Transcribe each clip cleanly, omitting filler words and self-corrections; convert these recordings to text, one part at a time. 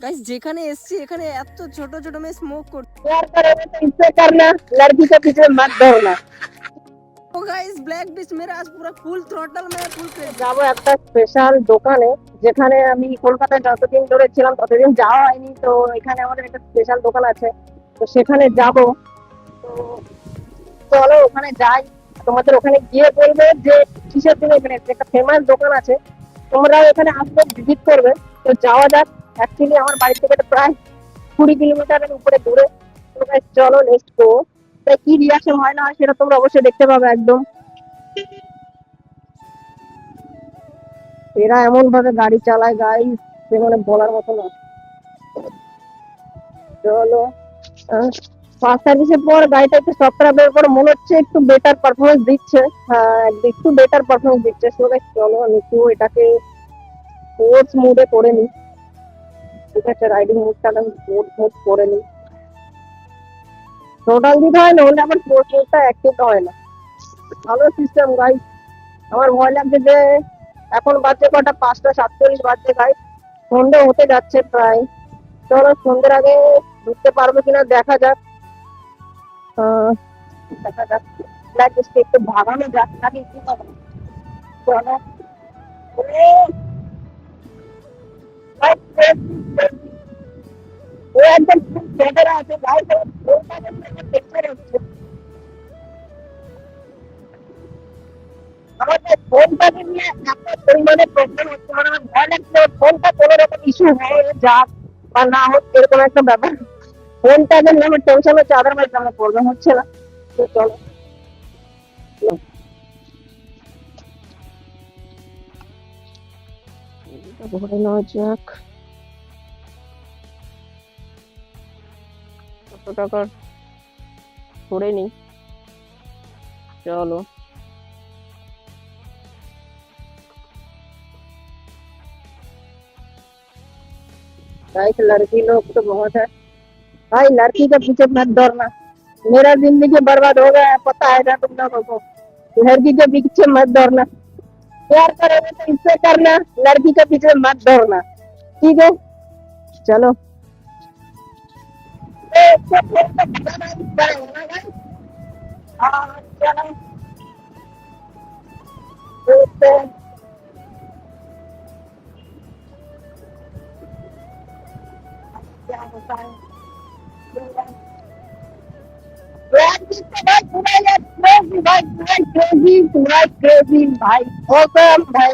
Guys যেখানে এসছি এখানে এত ছোট ছোট মেয়ে স্মোক করছে। प्यार करोगे तो इससे करना, लड़की के पीछे मत दौड़ना। तो गाइस ব্ল্যাক বিচ मेरा आज पूरा फुल थ्रॉटल में फुल क्रेज। যাবো একটা স্পেশাল দোকানে, যেখানে আমি কলকাতায় যতদিন ধরে ছিলাম ততদিন যাওয়া হয়নি। তো এখানে আমাদের একটা স্পেশাল দোকান আছে, তো সেখানে যাব। তো চলো ওখানে যাই, তোমাদের ওখানে গিয়ে বলবে যে কিসের জন্য এখানে এসেছে। একটা ফেমাস দোকান আছে, তোমরা এখানে আসবে, ভিজিট করবে। তো যাওয়া যাক। অ্যাকচুয়ালি আমার বাড়ি থেকে তো প্রায় 20 কিলোমিটারের উপরে দূরে। তো guys, চলো লেটস গো। তাই কি রিয়াকশন হয় না হয় সেটা তোমরা অবশ্যই দেখতে পাবে একদম। এরা এমন ভাবে গাড়ি চালায় গাইস, সে মানে বলার মতো না। চলো, ফার্স্ট সার্ভিসের পর গাড়িটা একটু সফটওয়্যার আপডেটের পর মনে হচ্ছে একটু বেটার পারফরমেন্স দিচ্ছে। হ্যাঁ, একটু বেটার পারফরমেন্স দিচ্ছে। সো গাইস চলো আমি একটু এটাকে স্পোর্টস মোডে করে নিই। ঠিক আছে, রাইডিং মোডটাকে আমি স্পোর্টস মোড করে নিই। টোটাল দিতে হয় না, হলে আবার স্পোর্টস মোডটা অ্যাক্টিভ হয় না। ভালো সিস্টেম গাইস। আমার ভয় লাগছে যে এখন বাজছে কটা, 5টা 47 বাজছে গাইস। সন্ধে হতে যাচ্ছে প্রায়। চলো সন্ধ্যের আগে ঢুকতে পারবো কিনা দেখা যাক। দেখা যাক, ব্ল্যাক বিচকে একটু ভাগানো যাক নাকি কি হবে। চলো। ওরে, ভাই, ও একদম খুব বেটার আছে গাইস। ওটা দেখতে বেটার হচ্ছে। আমাদের ফোনটাকে নিয়ে এত পরিমাণে প্রবলেম হচ্ছে, মানে আমার ভয় লাগছে ফোনটা কোনো রকম ইস্যু হয়ে যাক বা না হোক, এরকম একটা ব্যাপার। ফোনটাকে নিয়ে আমার টেনশন হচ্ছে, আদারওয়াইজ আমার প্রবলেম হচ্ছে না। তো চলো ঘুরে নেওয়া যাক। কত টাকার ঘুরে নি। চলো, गाइस लड़की लोग तो बहुत है भाई, लड़की के पीछे मत दौड़ना। मेरा जिंदगी बर्बाद हो गया है, पता है ना तुम लोगों को। लड़की के पीछे मत दौड़ना। प्यार करोगे तो इससे करना, लड़की के पीछे मत दौड़ना। ठीक है, चलो। हाँ, चलो। क्या होता है ভাই, ওসম ভাই,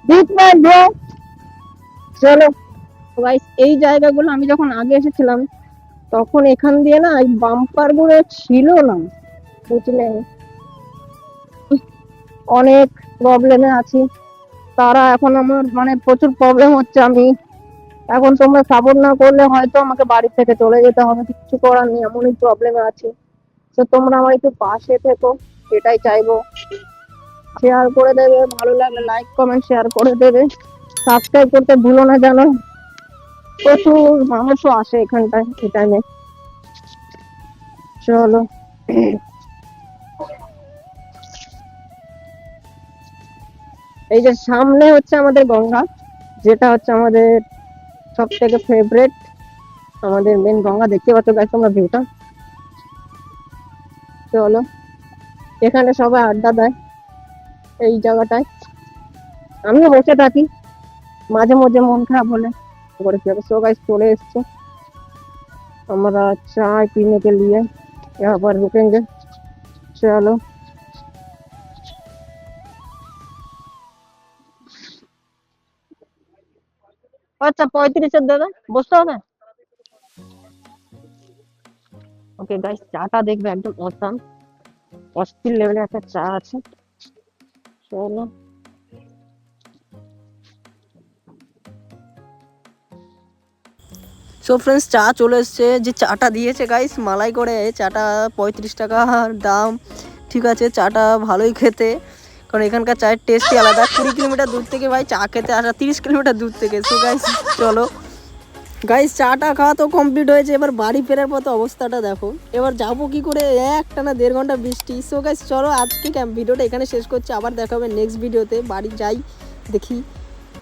বিগ ম্যান ব্রো। চলো গাইস, এই জায়গাগুলো আমি যখন আগে এসেছিলাম তখন এখান দিয়ে না এই বাম্পার গুলো ছিল না, বুঝলেন। অনেক প্রবলেমে আছি, তারা এখন আমার মানে প্রচুর প্রবলেম হচ্ছে। আমি এখন তোমরা সাপোর্ট না করলে হয়তো আমাকে বাড়ি থেকে চলে যেতে হবে, কিছু করার নেই, এমনই প্রবলেমে আছি। তো তোমরা আমার একটু পাশে থেকো, এটাই চাইবো। শেয়ার করে দেবে, ভালো লাগলে লাইক কমেন্ট শেয়ার করে দেবে, সাবস্ক্রাইব করতে ভুলো না জানো। প্রচুর মানুষও আসে এখানটায় এই টাইমে। চলো, এই যে সামনে হচ্ছে আমাদের গঙ্গা, যেটা হচ্ছে আমাদের সব থেকে ফেভারিট, আমাদের মেন গঙ্গা। দেখতে পাচ্ছ গাইস তোমরা ভিউটা। চলো, এখানে সবাই আড্ডা দেয় এই জায়গাটায়, আমিও বসে থাকি মাঝে মধ্যে মন খারাপ হলে। করে কি হবে। সো गाइस चले এসছে, আমরা চাय पीने के लिए यहाँ पर रुकेंगे। चलो, আচ্ছা 35 দেবে, বসতে হবে। ওকে গাইস, চাটা দেখবে একদম অসাম, অস্থির লেভেলের একটা চা আছে। চলো, সো ফ্রেন্ডস চা চলে এসছে। যে চাটা দিয়েছে গাইস মালাই করে, চাটা 35 টাকা দাম। ঠিক আছে, চাটা ভালোই খেতে, কারণ এখানকার চায়ের টেস্টই আলাদা। 20 কিলোমিটার দূর থেকে ভাই চা খেতে আসা, 30 কিলোমিটার দূর থেকে। সো গাইস চলো, গাইস চাটা খাওয়া তো কমপ্লিট হয়েছে, এবার বাড়ি ফেরার পথে অবস্থাটা দেখো। এবার যাবো কি করে, একটানা 1.5 ঘন্টা বৃষ্টি। সো গাইস চলো, আজকে ভিডিওটা এখানে শেষ করছি, আবার দেখা হবে নেক্সট ভিডিওতে। বাড়ি যাই, দেখি